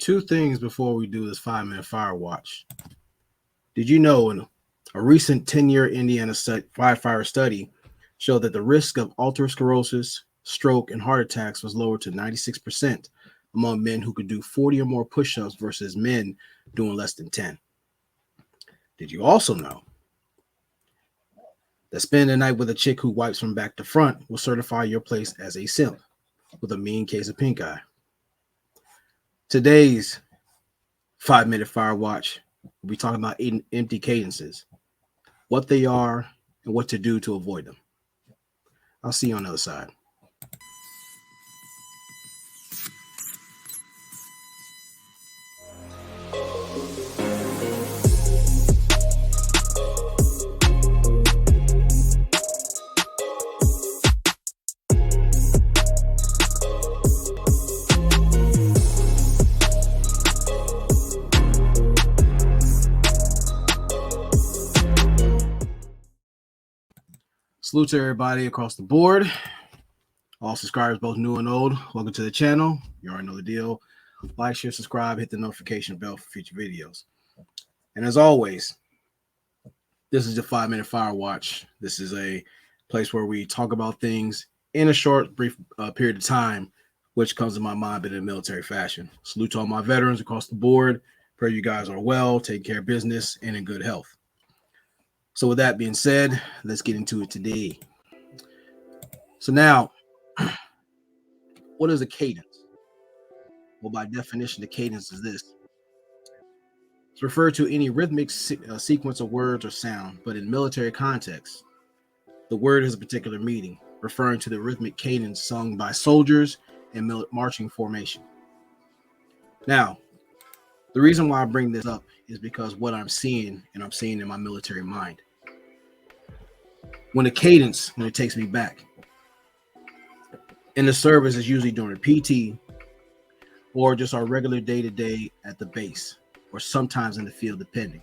Two things before we do this 5-minute fire watch. Did you know in a recent 10-year Indiana fire study showed that the risk of atherosclerosis, stroke, and heart attacks was lowered to 96% among men who could do 40 or more push-ups versus men doing less than 10? Did you also know that spending the night with a chick who wipes from back to front will certify your place as a simp with a mean case of pink eye? Today's 5-minute fire watch, we'll be talking about empty cadences, what they are, and what to do to avoid them. I'll see you on the other side. Salute to everybody across the board. All subscribers, both new and old. Welcome to the channel. You already know the deal. Like, share, subscribe, hit the notification bell for future videos. And as always, this is the 5-minute fire watch. This is a place where we talk about things in a short, brief period of time, which comes to my mind, but in a military fashion. Salute to all my veterans across the board. Pray you guys are well, taking care of business, and in good health. So with that being said, let's get into it today. So now, what is a cadence? Well, by definition, the cadence is this. It's referred to any rhythmic sequence of words or sound, but in military context, the word has a particular meaning, referring to the rhythmic cadence sung by soldiers in marching formation. Now, the reason why I bring this up is because what I'm seeing, and I'm seeing in my military mind. When it takes me back. In the service, is usually during PT or just our regular day-to-day at the base, or sometimes in the field, depending.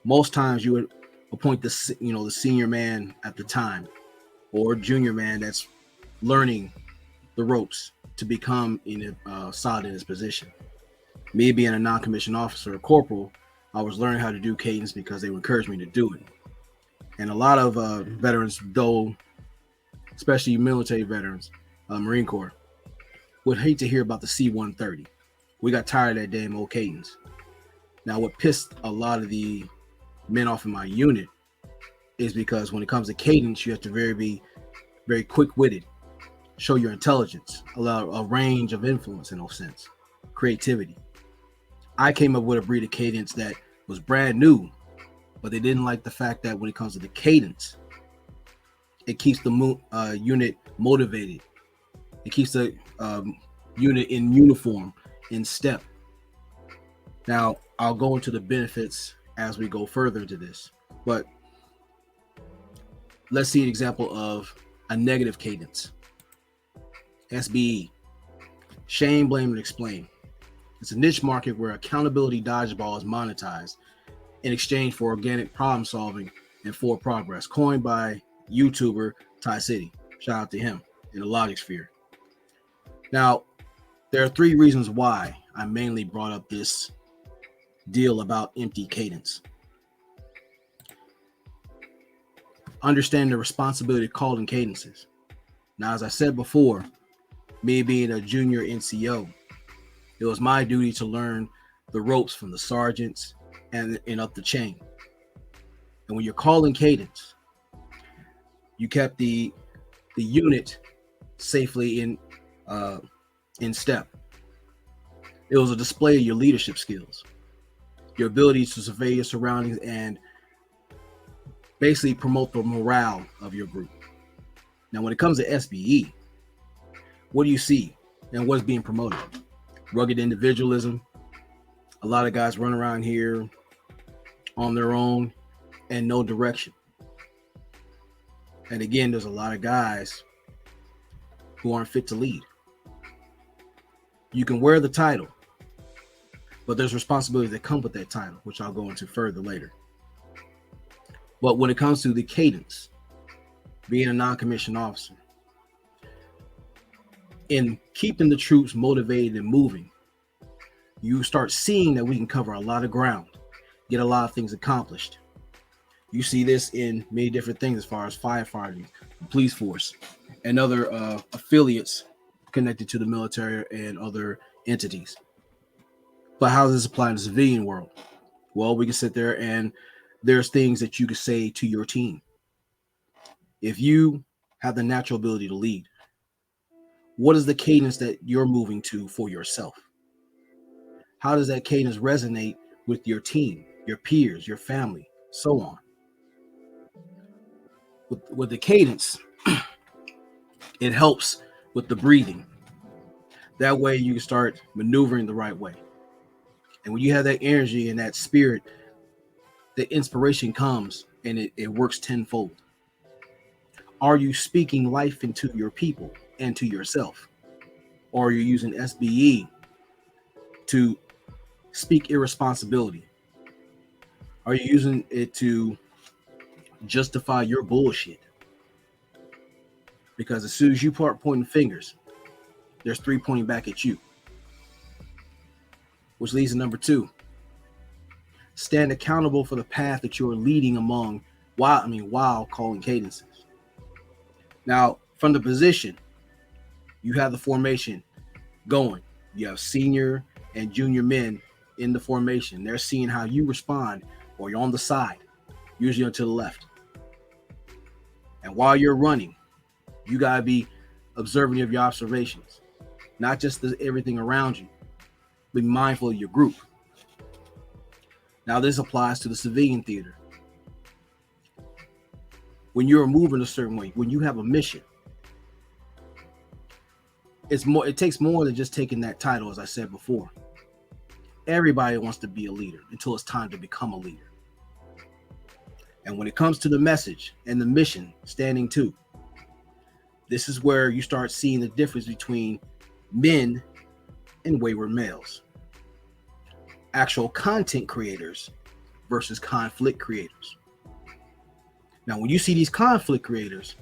Most times you would appoint the senior man at the time, or junior man that's learning the ropes to become solid in his position. Me being a non-commissioned officer or corporal, I was learning how to do cadence because they would encourage me to do it. And a lot of veterans, though, especially military veterans, Marine Corps, would hate to hear about the C-130. We got tired of that damn old cadence. Now, what pissed a lot of the men off in my unit is because when it comes to cadence, you have to be very quick-witted, show your intelligence, allow a range of influence in no sense, creativity. I came up with a breed of cadence that was brand new, but they didn't like the fact that when it comes to the cadence, it keeps the unit motivated. It keeps the unit in uniform, in step. Now, I'll go into the benefits as we go further into this, but let's see an example of a negative cadence. SBE, shame, blame, and explain. It's a niche market where accountability dodgeball is monetized in exchange for organic problem solving and forward progress, coined by YouTuber Ty City. Shout out to him in the logic sphere. Now, there are 3 reasons why I mainly brought up this deal about empty cadence. Understand the responsibility of calling cadences. Now, as I said before, me being a junior NCO, it was my duty to learn the ropes from the sergeants and up the chain. And when you're calling cadence, you kept the unit safely in step. It was a display of your leadership skills, your ability to survey your surroundings and basically promote the morale of your group. Now, when it comes to SBE, what do you see and what's being promoted? Rugged individualism. A lot of guys run around here on their own and no direction. And again, there's a lot of guys who aren't fit to lead. You can wear the title, but there's responsibilities that come with that title, which I'll go into further later. But when it comes to the cadence, being a non-commissioned officer, in keeping the troops motivated and moving, you start seeing that we can cover a lot of ground, get a lot of things accomplished. You see this in many different things as far as firefighting, police force, and other affiliates connected to the military and other entities. But how does this apply in the civilian world? Well, we can sit there and there's things that you can say to your team. If you have the natural ability to lead, what is the cadence that you're moving to for yourself? How does that cadence resonate with your team, your peers, your family, so on? With the cadence, it helps with the breathing. That way you can start maneuvering the right way. And when you have that energy and that spirit, the inspiration comes and it works tenfold. Are you speaking life into your people and to yourself? Or are you using SBE to speak irresponsibility? Are you using it to justify your bullshit? Because as soon as you start pointing fingers, there's 3 pointing back at you. Which leads to number 2. Stand accountable for the path that you're leading while calling cadences. Now, from the position, you have the formation going. You have senior and junior men in the formation. They're seeing how you respond, or you're on the side, usually to the left. And while you're running, you got to be observant of your observations, not just everything around you. Be mindful of your group. Now, this applies to the civilian theater. When you're moving a certain way, when you have a mission, it takes more than just taking that title, as I said before. Everybody wants to be a leader until it's time to become a leader. And when it comes to the message and the mission standing too, this is where you start seeing the difference between men and wayward males. Actual content creators versus conflict creators. Now, when you see these conflict creators,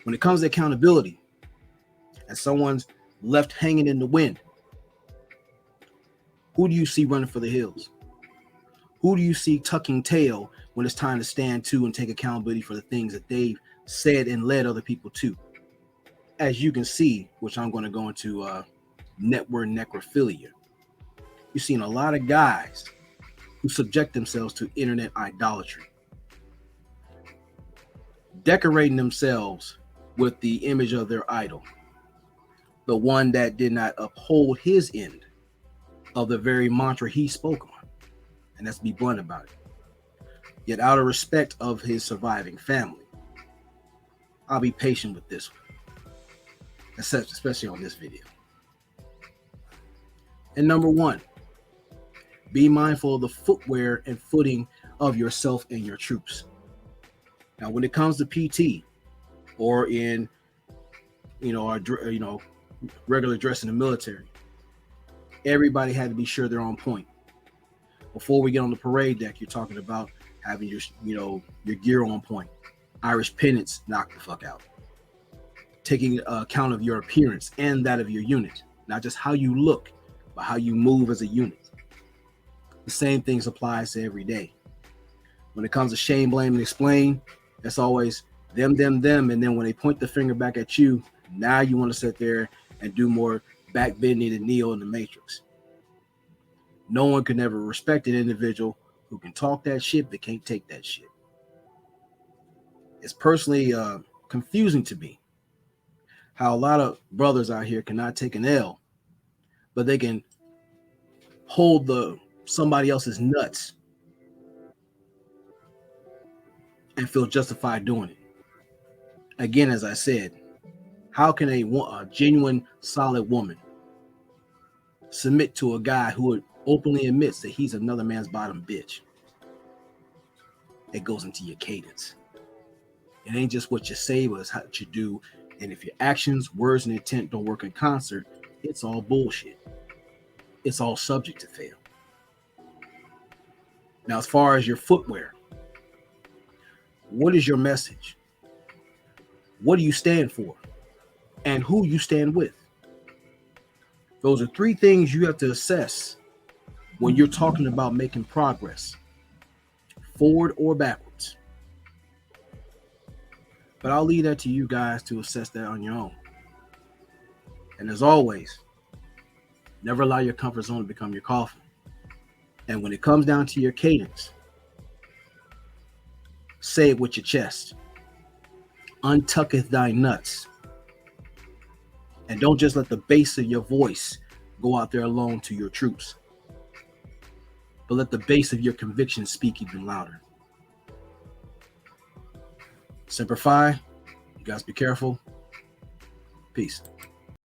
when it comes to accountability and someone's left hanging in the wind, who do you see running for the hills? Who do you see tucking tail when it's time to stand to and take accountability for the things that they've said and led other people to? As you can see, which I'm going to go into network necrophilia, you're seeing a lot of guys who subject themselves to internet idolatry, decorating themselves with the image of their idol, the one that did not uphold his end of the very mantra he spoke on. And let's be blunt about it. Yet out of respect of his surviving family, I'll be patient with this one, especially on this video. And number 1, be mindful of the footwear and footing of yourself and your troops. Now, when it comes to PT or in, our, regular dress in the military, everybody had to be sure they're on point. Before we get on the parade deck, you're talking about having your gear on point. Irish pennants, knock the fuck out. Taking account of your appearance and that of your unit, not just how you look, but how you move as a unit. The same things applies to every day. When it comes to shame, blame, and explain, that's always them, and then when they point the finger back at you, now you want to sit there and do more back bending than Neo in the Matrix. No one can ever respect an individual who can talk that shit but can't take that shit. It's personally confusing to me how a lot of brothers out here cannot take an L, but they can hold somebody else's nuts and feel justified doing it. Again, as I said, how can a genuine, solid woman submit to a guy who openly admits that he's another man's bottom bitch? It goes into your cadence. It ain't just what you say, but it's what you do. And if your actions, words, and intent don't work in concert, it's all bullshit. It's all subject to fail. Now, as far as your footwear, what is your message? What do you stand for? And who you stand with? Those are 3 things you have to assess when you're talking about making progress, forward or backwards. But I'll leave that to you guys to assess that on your own. And as always, never allow your comfort zone to become your coffin. And when it comes down to your cadence, say it with your chest. Untucketh thy nuts. And don't just let the bass of your voice go out there alone to your troops, but let the bass of your conviction speak even louder. Semper Fi. You guys be careful. Peace.